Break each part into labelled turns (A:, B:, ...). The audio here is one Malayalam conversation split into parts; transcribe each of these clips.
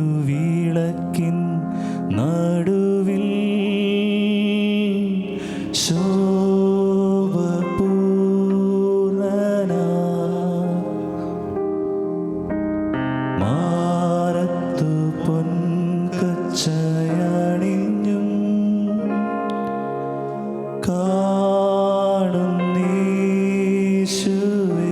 A: ഏഴുവിളക്കിൻ നടുവിൽ ശോഭപൂർണനാ മാറത്തു പൊൻകച്ചയണിഞ്ഞും കാണുന്നീശുവേ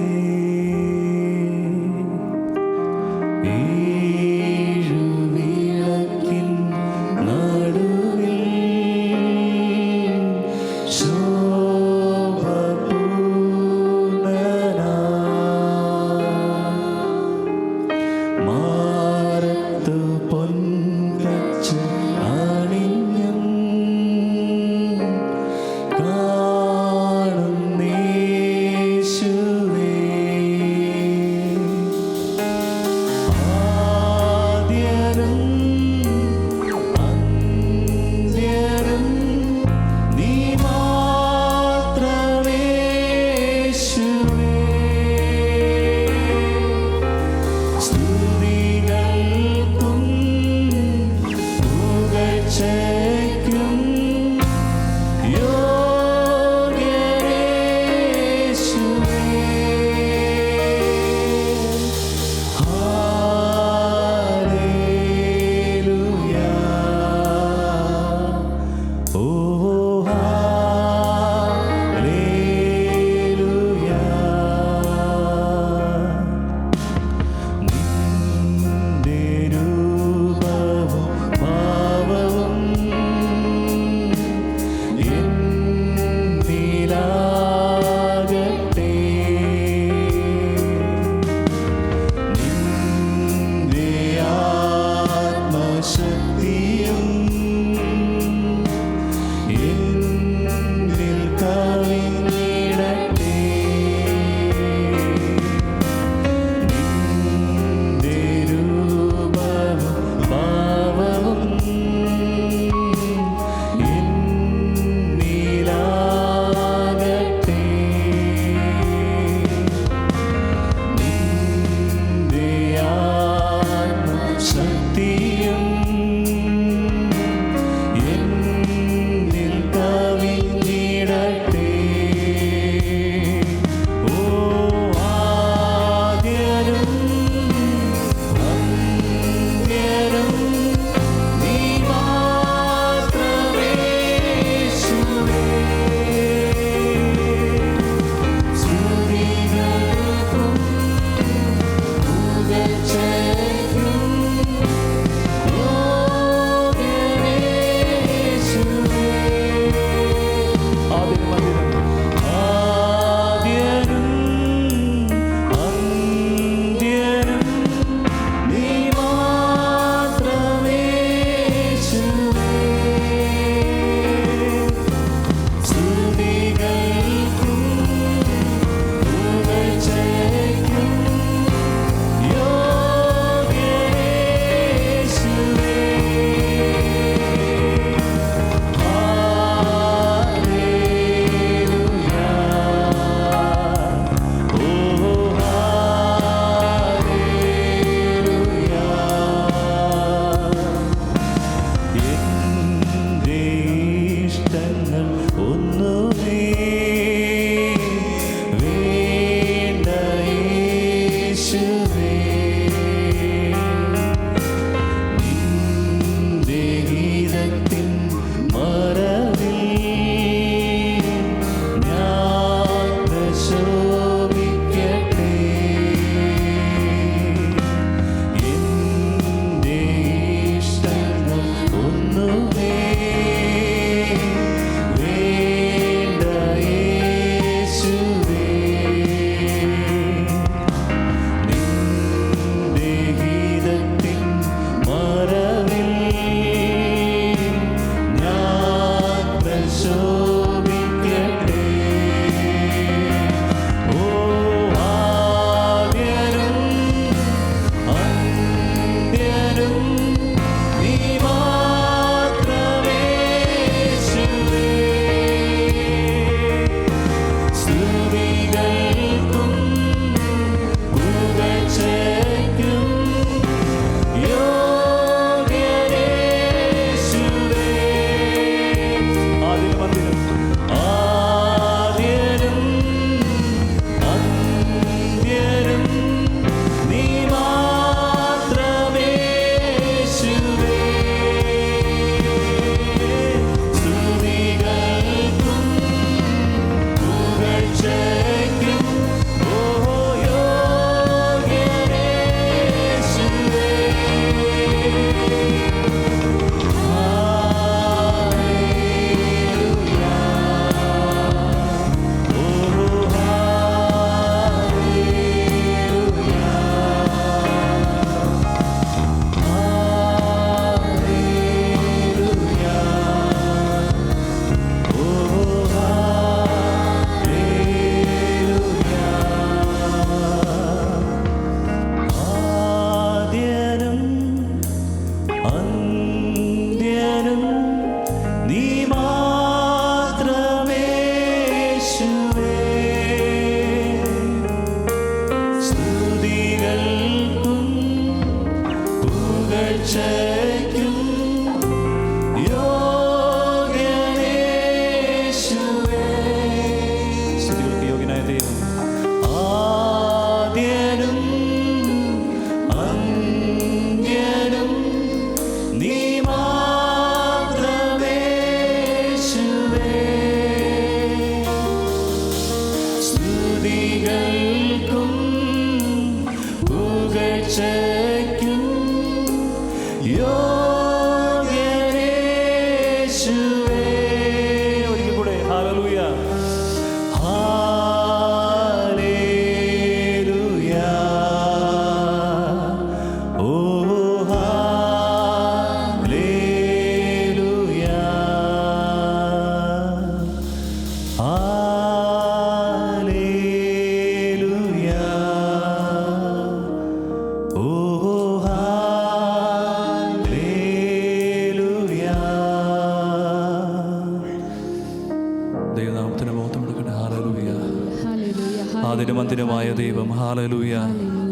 A: ബലത്തിനുമായ ദൈവം. ഹല്ലേലൂയ.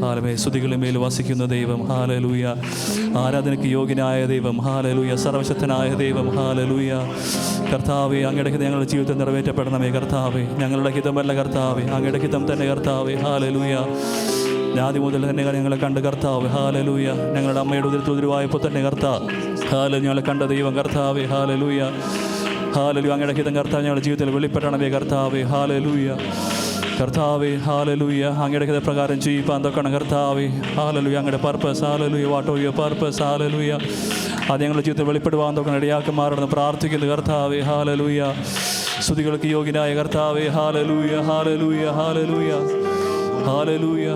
A: ഹല്ലേലൂയ. സ്തുതികളുടെ മേൽ വസിക്കുന്ന ദൈവം. ഹല്ലേലൂയ. ആരാധനയ്ക്ക് യോഗ്യനായ ദൈവം. ഹല്ലേലൂയ. സർവശക്തനായ ദൈവം. ഹല്ലേലൂയ. കർത്താവേ, അങ്ങയുടെ ഹിതം ഞങ്ങളുടെ ജീവിതത്തിൽ നിറവേറ്റപ്പെടണമേ കർത്താവേ. ഞങ്ങളുടെ ഹിതമല്ല കർത്താവേ, അങ്ങയുടെ ഹിതം തന്നെ കർത്താവേ. ഹല്ലേലൂയ. ആദ്യം മുതൽ തന്നെ ഞങ്ങളെ കണ്ട് കർത്താവ്. ഹല്ലേലൂയ. ഞങ്ങളുടെ അമ്മയുടെ ഉദരത്തിൽ ഉരുവായപ്പോൾ തന്നെ കർത്താവ്. ഹല്ലേലൂയ. ഞങ്ങളെ കണ്ട ദൈവം കർത്താവേ. ഹല്ലേലൂയ. ഹല്ലേലൂയ. അങ്ങയുടെ ഹിതം കർത്താവ് ഞങ്ങളുടെ ജീവിതത്തിൽ വെളിപ്പെടണമേ കർത്താവേ. ഹല്ലേലൂയ. കർത്താവേ, ഹല്ലേലൂയ. അങ്ങയുടെ ഹിതപ്രകാരം ജീവിപ്പാൻ തൊക്കണം കർത്താവേ. ഹല്ലേലൂയ. അങ്ങയുടെ purpose. Hallelujah. What of your purpose. Hallelujah. അത് ഞങ്ങളുടെ ജീവിതത്തിൽ വെളിപ്പെടുവാൻ തൊക്കണം ഇടയാക്കന്മാരെന്ന് പ്രാർത്ഥിക്കുന്നു കർത്താവേ. ഹല്ലേലൂയ. സ്തുതികൾക്ക് യോഗ്യനായ കർത്താവേ. ഹല്ലേലൂയ. ഹല്ലേലൂയ. ഹല്ലേലൂയ. ഹല്ലേലൂയ.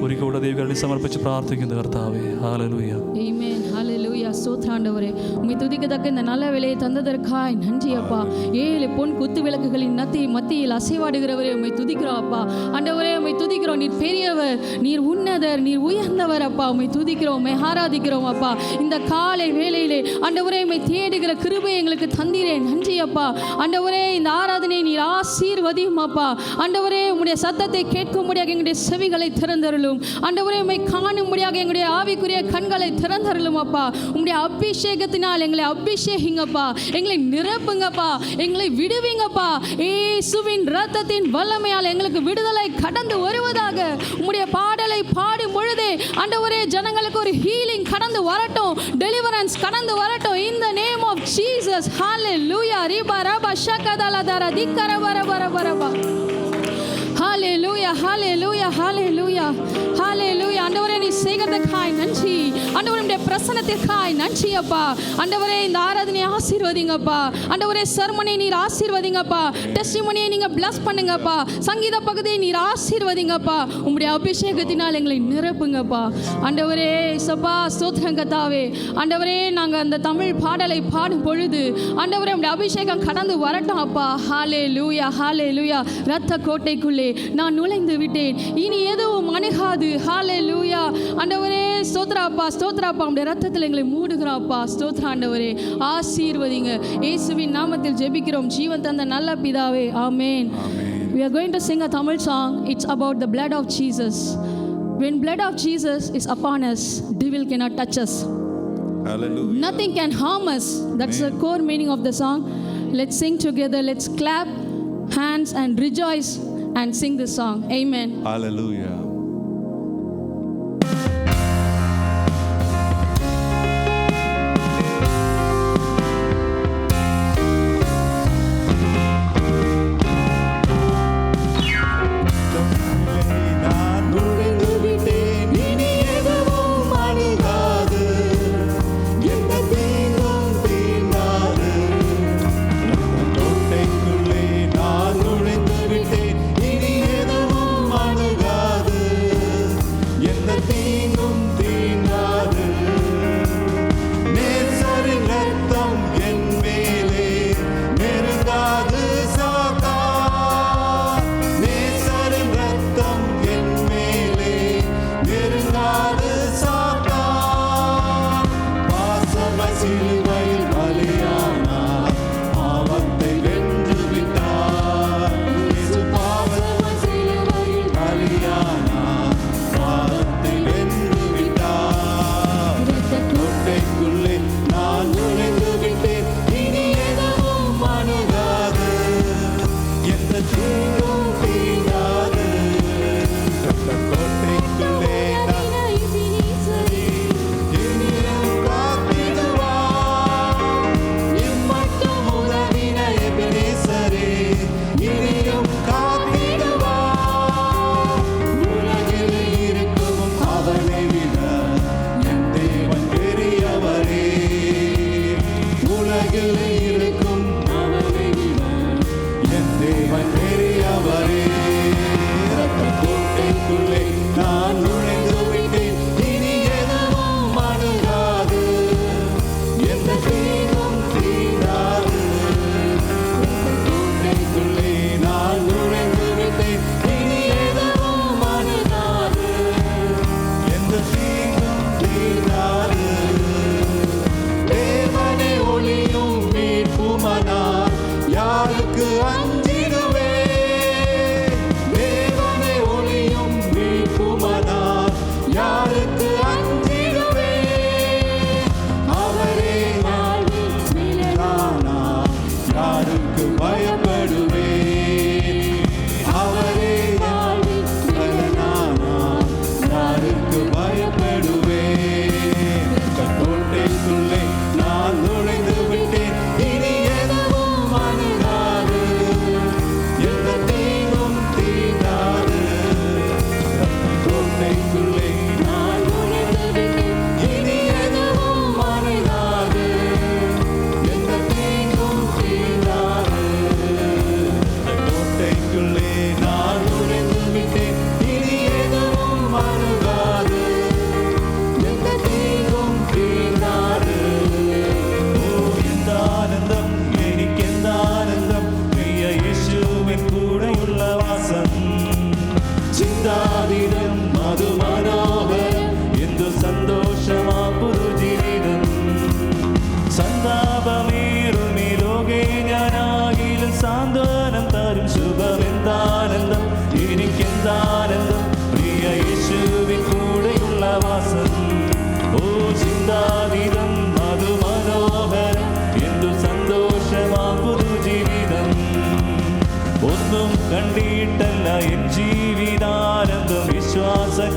A: ഒരിക്കൽ കൂടെ ദൈവകരണി സമർപ്പിച്ച് പ്രാർത്ഥിക്കുന്നു കർത്താവേ. ഹല്ലേലൂയ.
B: ஆமென். ஹல்லேலூயா. ஸ்தோத்திரம் ஆண்டவரே. உம்மை துதிக்கத்தக்க இந்த நல்ல வேளையை தந்ததற்காய் நன்றி அப்பா. 7 பொன் குத்து விளக்குகளின் மத்தியில் அசைவாடுகிறவரே உம்மை துதிக்கிறோம் அப்பா. ஆண்டவரே உம்மை துதிக்கிறோம். நீர் பெரியவர், நீர் உன்னதர், நீர் உயர்ந்தவர் அப்பா. உம்மை துதிக்கிறோம், உம்மை ஆராதிக்கிறோம் அப்பா. இந்த காலை வேளையிலே ஆண்டவரே உம்மை தேடுகிற கிருபை எங்களுக்கு தந்தீரே நன்றி அப்பா. ஆண்டவரே இந்த ஆராதனை நீர் ஆசீர்வதியும் அப்பா. ஆண்டவரே உம்முடைய சத்தத்தை கேட்கும்படியாக எங்களுடைய செவிகளை திறந்தருளும். ஆண்டவரே உம்மை காணும்படியாக எங்களுடைய ஆவிக்குரிய கண்களை திறந்தருளும் அப்பா. உம்முடைய அபிஷேகத்தினால் எங்களை அபிஷேகிங்கப்பா. எங்களை நிரப்புங்கப்பா. எங்களை விடுவீங்கப்பா. இயேசுவின் இரத்தத்தின் வல்லமையால் எங்களுக்கு விடுதலை கடந்து வருவதாக. உம்முடைய பாடலை பாடும் பொழுதே ஆண்டவரே ஜனங்களுக்கு ஒரு ஹீலிங் கடந்து வரட்டும், டெலிவரன்ஸ் கடந்து வரட்டும். in the name of Jesus. hallelujah. riba raba shakadala dara dikara bara bara bara. ஹalleluya. ஹalleluya. ஹalleluya. ஹalleluya. ஆண்டவரே நீ செய்கிறதற்காய் நன்றி. ஆண்டவரே உம்முடைய பிரசன்னத்திற்காய் நன்றி அப்பா. ஆண்டவரே இந்த ஆராதனையை ஆசீர்வதிங்கப்பா. ஆண்டவரே சர்மனை நீர் ஆசீர்வதிங்கப்பா. டெஸ்டிமோனியை நீங்க bless பண்ணுங்கப்பா. சங்கீத பகுதியை நீர் ஆசீர்வதிங்கப்பா. உம்முடைய அபிஷேகத்தினால் எங்களை நிரப்புங்கப்பா. ஆண்டவரே சபா ஸ்தோத்திரம் கர்த்தாவே. ஆண்டவரே நாங்க அந்த தமிழ் பாடலை பாடும் பொழுது ஆண்டவரே உம்முடைய அபிஷேகம் கடந்து வரட்டும் அப்பா. ஹalleluya. ஹalleluya. இரத்த கோட்டைக்குள்ளே நான் நுழைந்து விட்டேன், இனி எதுவும் அணுகாது. ஹalleluya. ஆண்டவரே ஸ்தோத்திரப்பா, ஸ்தோத்திரப்பா. உம்முடைய இரத்தத்தில் எங்களை மூடுகிறோம்ப்பா. ஸ்தோத்திர ஆண்டவரே. ஆசீர்வதிங்க. இயேசுவின் நாமத்தில் ஜெபிக்கிறோம் ஜீவன் தந்த நல்ல பிதாவே. ஆமென். We are going to sing a Tamil song. It's about the blood of Jesus. When blood of Jesus is upon us, devil cannot touch us.
C: Hallelujah.
B: Nothing can harm us. That's the core meaning of the song. Let's sing together. Let's clap hands and rejoice and sing this song. Amen.
C: Hallelujah. இனி எதுவும் அணுகாது.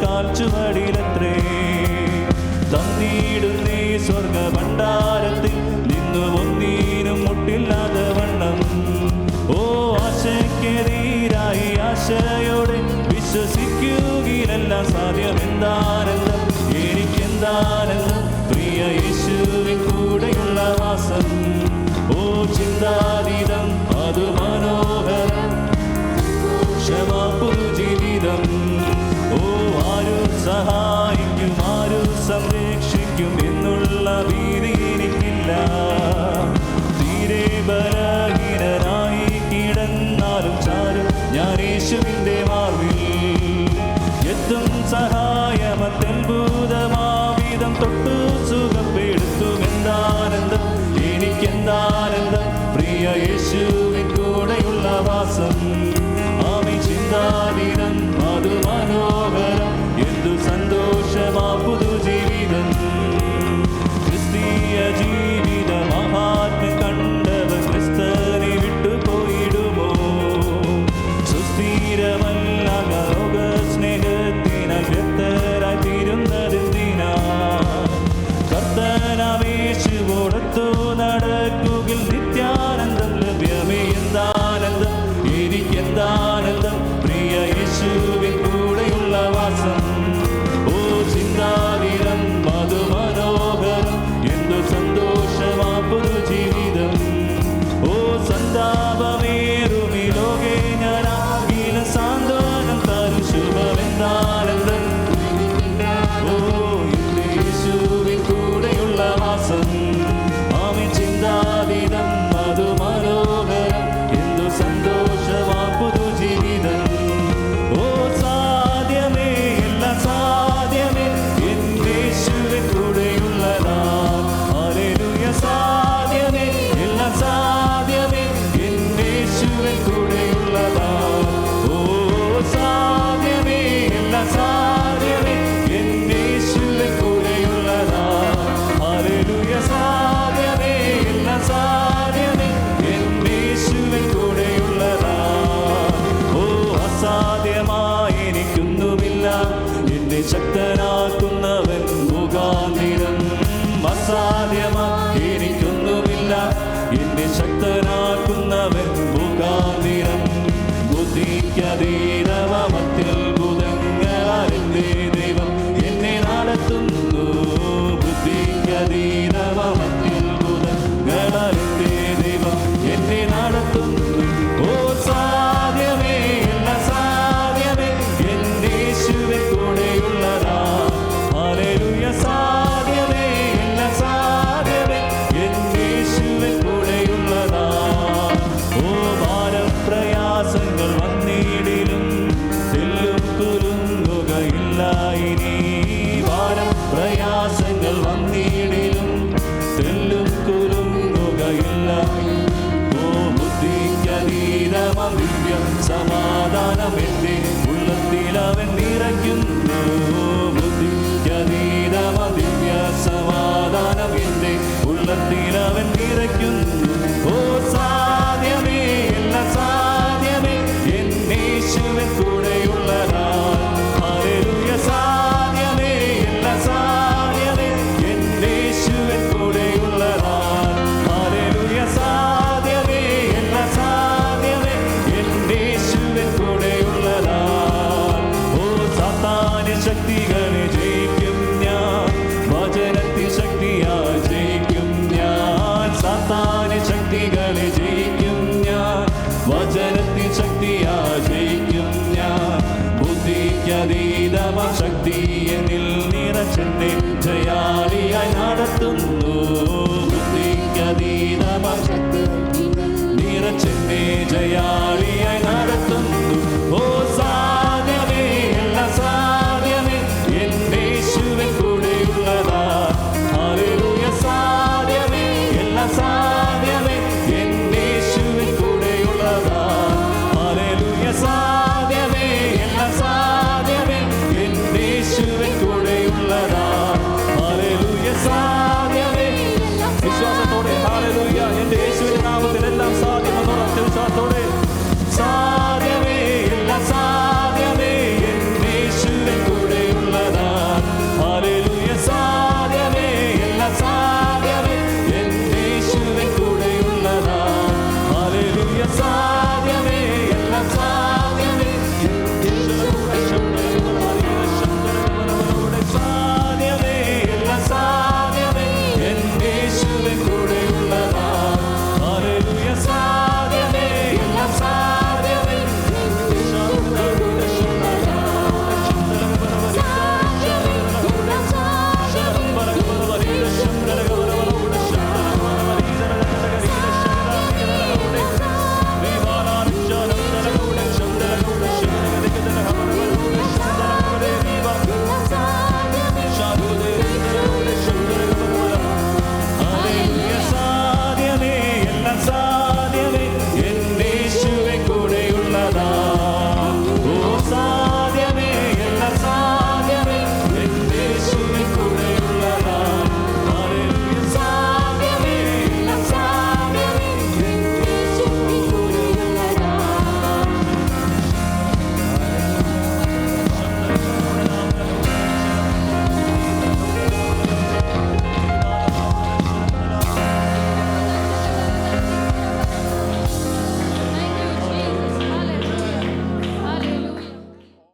A: കാൽച്ചുവടിയിലത്രേ തന്നിടുന്നേ സ്വർഗ ഭണ്ഡാരത്തിൽ നിന്നു ഒന്നീനും മുട്ടില്ലാതെ വണ്ണം. ഓ ആശയ്ക്കെതിരായി ആശയോടെ വിശ്വസിക്കുകയിലെല്ലാം സാധ്യമെന്താനന്ദം, എനിക്കെന്താനന്ദം, പ്രിയ യേശുവിൻ കൂടെയുള്ള വാസം. ഓ ചിന്താതീതം അതു മനോഹരം, ക്ഷമാപുതു ജീവിതം. ഓ ആരു സഹായിക്കും, ആരു സംരക്ഷിക്കും എന്നുള്ള ഭീതി എനിക്കില്ല. തീരെ ബലഹീനനായി കിടന്നാലും ചാരും ഞാൻ യേശുവിൻ്റെ മാർവിൽ. എത്തും സഹായമത്യത്ഭുതമാവിധം തൊട്ടു സുഖപ്പെടുത്തുമെന്താനന്ദം, എനിക്കെന്താനന്ദം, പ്രിയ യേശുവിൻ കൂടെയുള്ള വാസം. ആമി ചിന്താതീതം അതു മനോഹരം, എന്തു സന്തോഷമാ പുതുജീവിതം. ക്രിസ്തീയ ജീവിത മഹാത്മ്യം കണ്ടവർ ക്രിസ്തനെ വിട്ടുപോയിടുമോ? സുസ്ഥിരമല്ല ലോക സ്നേഹത്തിനാൽ വ്യക്തരായി തീരുന്നതെന്തിനാ? കർത്തനാമേശുവോടൊത്തു നടക്കുകിൽ നിത്യാനന്ദം ലഭ്യമേ. എന്താനന്ദം, എനിക്കെന്താനന്ദം, പ്രിയ യേശുവിൻ കൂടെയുള്ള വാസം. ഓ ചിന്താതീതം അതു മനോഹരം, എന്തു സന്തോഷമാ പുതുജീവിതം. ഓ സന്താപമേറുമി ലോകേ ഞാനാകിലും സാന്ത്വനം തരും ശുഭമെന്താനന്ദം. ഓ എന്റെ യേശുവിൻ കൂടെയുള്ള വാസം. ആമി ചിന്താതീതം അതു മനോഹരം, എന്തു സന്തോഷമാ പുതുജീവിതം. ഓ സാധ്യമേ, എല്ലാം സാധ്യമേ, എന്റെ യേശുവിൻ കൂടെയുള്ളതാ. ഹല്ലേലൂയ. സാധ്യമേ, എല്ലാം സാധ്യമേ, എന്റെ യേശുവിൻ കൂടെയുള്ളതാ. ഓ സാധ്യമേ, എല്ലാം സാധ്യമേ, എന്റെ യേശുവിൻ കൂടെയുള്ളതാ. ഹല്ലേലൂയ. സാധ്യമേ, എല്ലാം സാധ്യമേ, എന്റെ യേശുവിൻ കൂടെയുള്ളതാ. ഓ അസാധ്യമായി എനിക്കൊന്നുമില്ല, എന്നെ ശക്തനാക്കുന്നവൻ മുഖാന്തിരം. അസാധ്യമായി എനിക്കൊന്നുമില്ല, എന്നെ ശക്തനാക്കുന്നവൻ മുഖാന്തിരം. ബുദ്ധിക്കതീതമത്യത്ഭുതങ്ങളാൽ എന്റെ ദൈവം എന്നെ നടത്തുന്നു. ബുദ്ധിക്കതീതമത്യത്ഭുതങ്ങളാൽ എന്റെ ദൈവം എന്നെ നടത്തുന്നു. ഓ സാധ്യമേ, എല്ലാം സാധ്യമേ, എന്റെ യേശുവിൻ കൂടെയുള്ളതാ. ഹല്ലേലൂയ. സാധ്യമേ, എല്ലാം സാധ്യമേ, എന്റെ യേശുവിൻ കൂടെയുള്ളതാ. ഓ ഭാരപ്രയാസങ്ങൾ വന്നിടിലും തെല്ലും കുലുങ്ങുകയില്ല ഇനി. ഭാരപ്രയാസങ്ങൾ വന്നിടിലും തെല്ലും കുലുങ്ങുകയില്ല. ഓ ബുദ്ധിക്കതീതമാം ദിവ്യം സമാധാനം എന്റെ ഉള്ളത്തിൽ അവൻ നിറയ്ക്കുന്നു. ബുദ്ധിക്കതീതമാം ദിവ്യ സമാധാനം എന്റെ ഉള്ളത്തിൽ അവൻ നിറയ്ക്കുന്നു. ഓ സാധ്യമേ, എല്ലാം സാധ്യമേ, എന്റെ യേശുവിൻ കൂടെയുള്ളതാ. ഹല്ലേലൂയ. സാധ്യമേ, എല്ലാം സാധ്യമേ, എന്റെ യേശുവിൻ കൂടെയുള്ളതാ. ഹല്ലേലൂയ. സാധ്യമേ, എല്ലാം സാധ്യമേ, എന്റെ യേശുവിൻ കൂടെയുള്ളതാ. ഓ സാത്താന്യ ശക്തികളെ ജയിക്കും ഞാൻ, വചനത്തിൻ ശക്തിയാൽ ജയിക്കും ഞാൻ. സാത്താന്യ ശക്തികളെ ജയിക്കും ഞാൻ, വചനത്തിൻ ശക്തിയാൽ ജയിക്കും ഞാൻ. ബുദ്ധിക്കതീതമാം ശക്തി എന്നിൽ നിറച്ചെന്നെ ജയാളിയായി നടത്തുന്നു. ബുദ്ധിക്കതീതമാം ശക്തി നിറച്ചെന്നെ ജയാളിയായി നടത്തുന്നു.